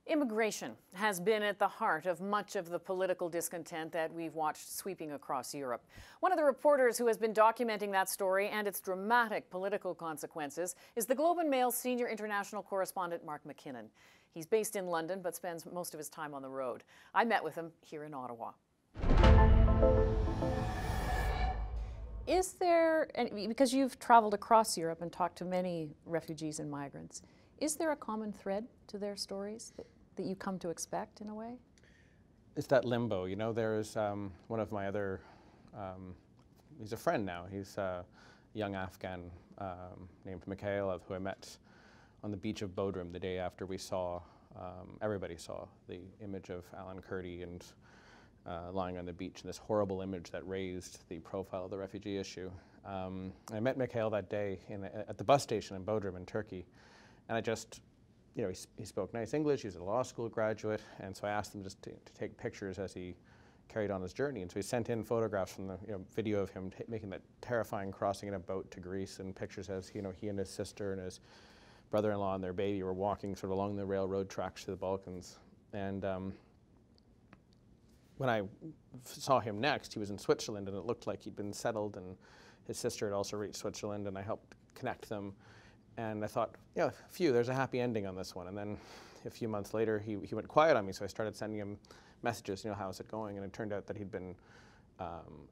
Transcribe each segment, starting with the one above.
Immigration has been at the heart of much of the political discontent that we've watched sweeping across Europe. One of the reporters who has been documenting that story and its dramatic political consequences is the Globe and Mail's senior international correspondent, MacKinnon. He's based in London but spends most of his time on the road. I met with him here in Ottawa. Is there, because you've traveled across Europe and talked to many refugees and migrants, is there a common thread to their stories that you come to expect in a way? It's that limbo, you know. There's one of my other, he's a friend now. He's a young Afghan named Mikhail, who I met on the beach of Bodrum the day after we saw, everybody saw the image of Alan Kurdi and lying on the beach, and this horrible image that raised the profile of the refugee issue. I met Mikhail that day at the bus station in Bodrum in Turkey. And I just, you know, he spoke nice English, he was a law school graduate, and so I asked him just to take pictures as he carried on his journey. And so he sent in photographs from the video of him making that terrifying crossing in a boat to Greece, and pictures as, you know, he and his sister and his brother-in-law and their baby were walking sort of along the railroad tracks to the Balkans. And when I saw him next, he was in Switzerland, and it looked like he'd been settled, and his sister had also reached Switzerland, and I helped connect them. And I thought, yeah, there's a happy ending on this one. And then a few months later, he went quiet on me, so I started sending him messages, you know, how's it going? And it turned out that he'd been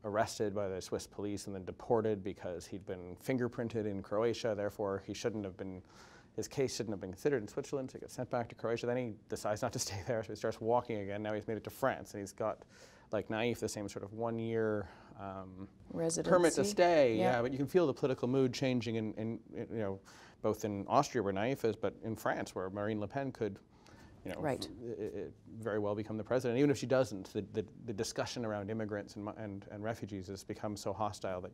arrested by the Swiss police and then deported because he'd been fingerprinted in Croatia. Therefore, he shouldn't have been, his case shouldn't have been considered in Switzerland, so he got sent back to Croatia. Then he decides not to stay there, so he starts walking again. Now he's made it to France, and he's got, like Naif, the same sort of 1-year permit to stay. Yeah, but you can feel the political mood changing in you know, both in Austria, where Naif is, but in France, where Marine Le Pen could, you know, very well become the president. Even if she doesn't, the discussion around immigrants and refugees has become so hostile that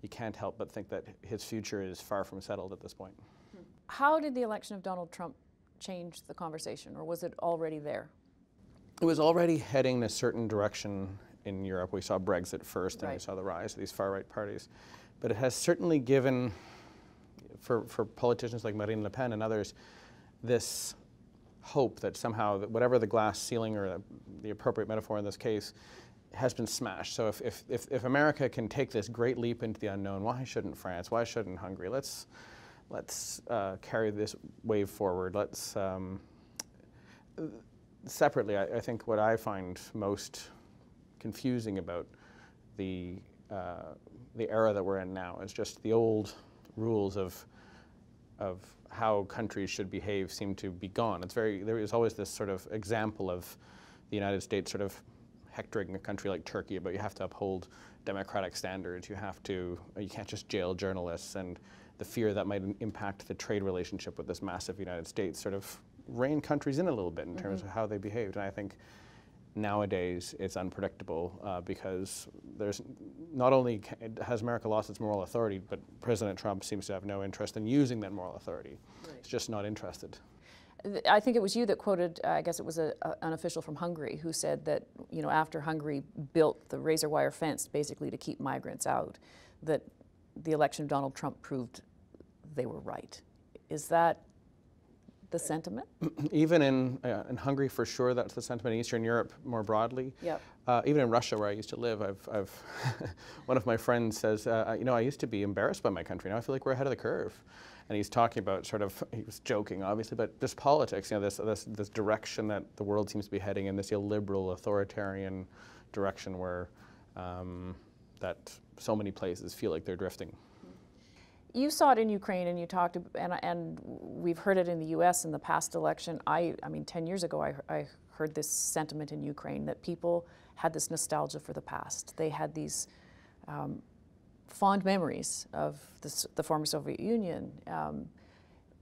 you can't help but think that his future is far from settled at this point. How did the election of Donald Trump change the conversation, or was it already there? It was already heading in a certain direction in Europe. We saw Brexit first, and we saw the rise of these far-right parties. But it has certainly given, for politicians like Marine Le Pen and others, this hope that somehow, that whatever the glass ceiling, or the appropriate metaphor in this case, has been smashed. So if America can take this great leap into the unknown, why shouldn't France? Why shouldn't Hungary? Let's carry this wave forward. Let's separately, I think what I find most confusing about the era that we're in now is just the old rules of how countries should behave seem to be gone. There is always this sort of example of the United States sort of hectoring a country like Turkey, but you have to uphold democratic standards. You can't just jail journalists, and the fear that might impact the trade relationship with this massive United States sort of rein countries in a little bit in terms of how they behaved. And I think nowadays it's unpredictable because there's not only has America lost its moral authority, but President Trump seems to have no interest in using that moral authority. He's just not interested. I think it was you that quoted, I guess it was an official from Hungary, who said that, you know, after Hungary built the razor wire fence basically to keep migrants out, that the election of Donald Trump proved they were right. Is that the sentiment? Even in Hungary, for sure, that's the sentiment. In Eastern Europe, more broadly. Yep. Even in Russia, where I used to live, I've one of my friends says, you know, I used to be embarrassed by my country. Now I feel like we're ahead of the curve. And he's talking about sort of, he was joking, obviously, but just politics. You know, this direction that the world seems to be heading in, this illiberal, authoritarian direction where that so many places feel like they're drifting. You saw it in Ukraine, and you talked, and we've heard it in the U.S. in the past election. I mean, 10 years ago, I heard this sentiment in Ukraine that people had this nostalgia for the past. They had these fond memories of the former Soviet Union.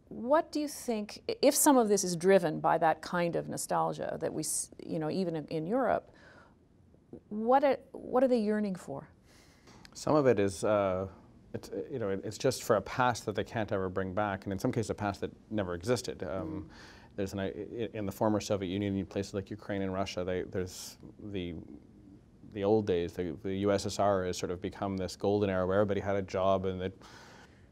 What do you think, if some of this is driven by that kind of nostalgia that we, you know, even in Europe, what are they yearning for? Some of it is. It's just for a past that they can't ever bring back, and in some cases a past that never existed. There's in the former Soviet Union, in places like Ukraine and Russia, there's the old days. The USSR has sort of become this golden era where everybody had a job, and that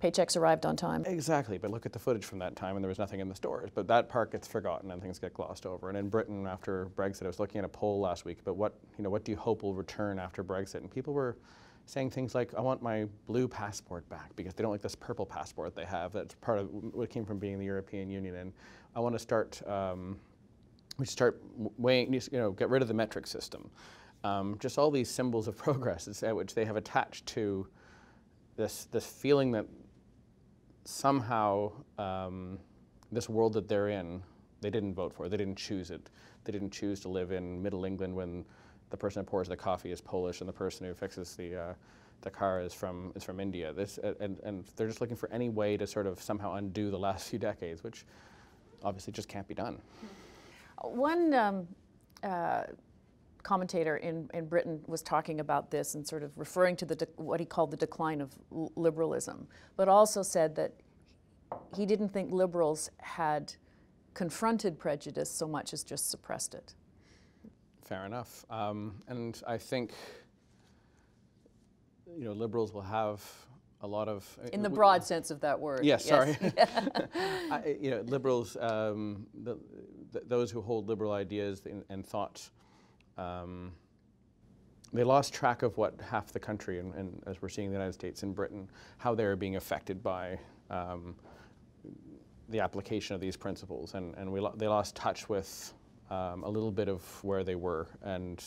Paychecks arrived on time. Exactly, but look at the footage from that time and there was nothing in the stores. But that part gets forgotten and things get glossed over. And in Britain, after Brexit, I was looking at a poll last week about what do you hope will return after Brexit? And people were saying things like, I want my blue passport back because they don't like this purple passport they have that's part of what came from being in the European Union. And I want to start, we should start weighing, get rid of the metric system. Just all these symbols of progress which they have attached to this feeling that somehow this world that they're in, they didn't vote for, they didn't choose it. They didn't choose to live in Middle England when the person who pours the coffee is Polish and the person who fixes the car is from India. And they're just looking for any way to sort of somehow undo the last few decades, which obviously just can't be done. One commentator in Britain was talking about this and sort of referring to what he called the decline of liberalism, but also said that he didn't think liberals had confronted prejudice so much as just suppressed it. Fair enough. And I think liberals will have a lot of... In the broad sense of that word. Yes, sorry. Liberals, those who hold liberal ideas and thought, they lost track of what half the country, and as we're seeing in the United States and Britain, how they're being affected by the application of these principles. And they lost touch with a little bit of where they were. And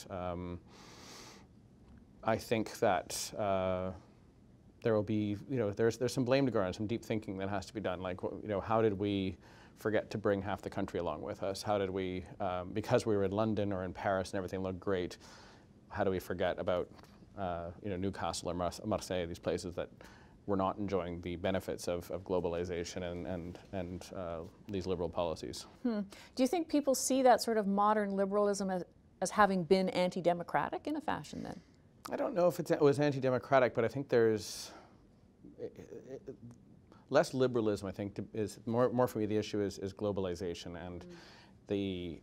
I think that there will be, there's some blame to go around, some deep thinking that has to be done. Like, how did we forget to bring half the country along with us? How did we, because we were in London or in Paris and everything looked great, how do we forget about, Newcastle or Marseille, these places that were not enjoying the benefits of globalization and these liberal policies? Do you think people see that sort of modern liberalism as having been anti-democratic in a fashion then? I don't know if it was anti-democratic, but I think there's less liberalism. I think is more for me. The issue is globalization, and the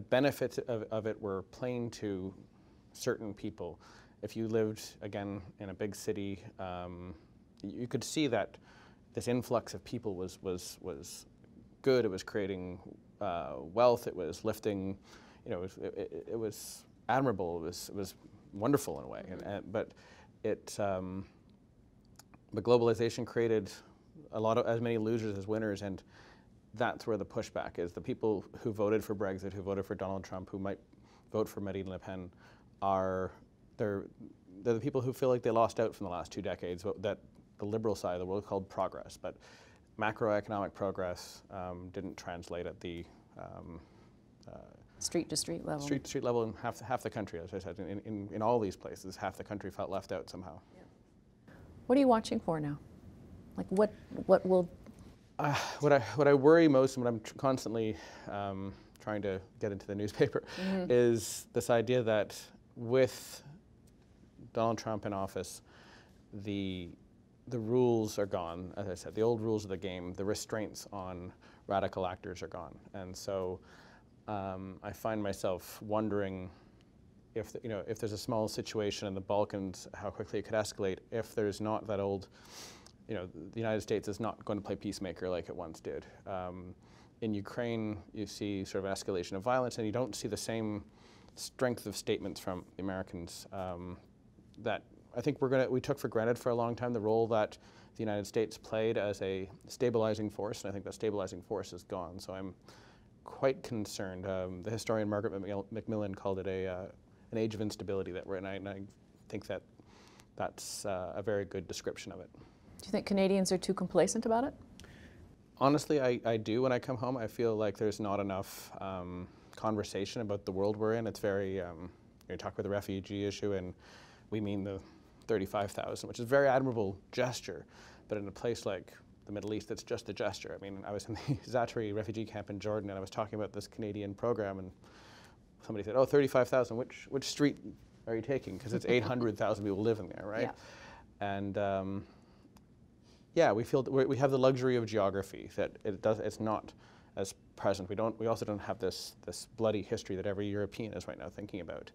benefits of it were plain to certain people. If you lived again in a big city, you could see that this influx of people was good. It was creating wealth. It was lifting. It was admirable. It was wonderful in a way, but globalization created as many losers as winners, and that's where the pushback is. The people who voted for Brexit, who voted for Donald Trump, who might vote for Marine Le Pen, they're the people who feel like they lost out from the last 2 decades. That the liberal side of the world called progress, but macroeconomic progress didn't translate at the street to street level. Street to street level in half the country, as I said. In all these places, half the country felt left out somehow. Yeah. What are you watching for now? Like what will? What I worry most, and what I'm constantly trying to get into the newspaper, is this idea that with Donald Trump in office, the rules are gone. As I said, the old rules of the game, the restraints on radical actors are gone, and so. I find myself wondering if there's a small situation in the Balkans, how quickly it could escalate if there's not that old, the United States is not going to play peacemaker like it once did. In Ukraine, you see sort of an escalation of violence, and you don't see the same strength of statements from the Americans that I think we took for granted for a long time, the role that the United States played as a stabilizing force, and I think that stabilizing force is gone. So I'm quite concerned. The historian Margaret Macmillan called it an age of instability that we're in, and I think that's a very good description of it. Do you think Canadians are too complacent about it? Honestly, I do. When I come home, I feel like there's not enough conversation about the world we're in. It's very, you talk about the refugee issue, and we mean the 35,000, which is a very admirable gesture, but in a place like the Middle East, it's just a gesture. I mean, I was in the Zatari refugee camp in Jordan, and I was talking about this Canadian program, and somebody said, "Oh, 35,000. Which street are you taking?" Because it's 800,000 people living there, right? Yeah. And yeah, we feel we have the luxury of geography that it's not as present. We also don't have this bloody history that every European is right now thinking about.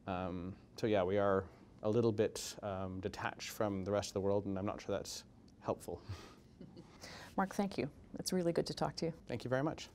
So yeah, we are a little bit detached from the rest of the world, and I'm not sure that's helpful. Mark, thank you. It's really good to talk to you. Thank you very much.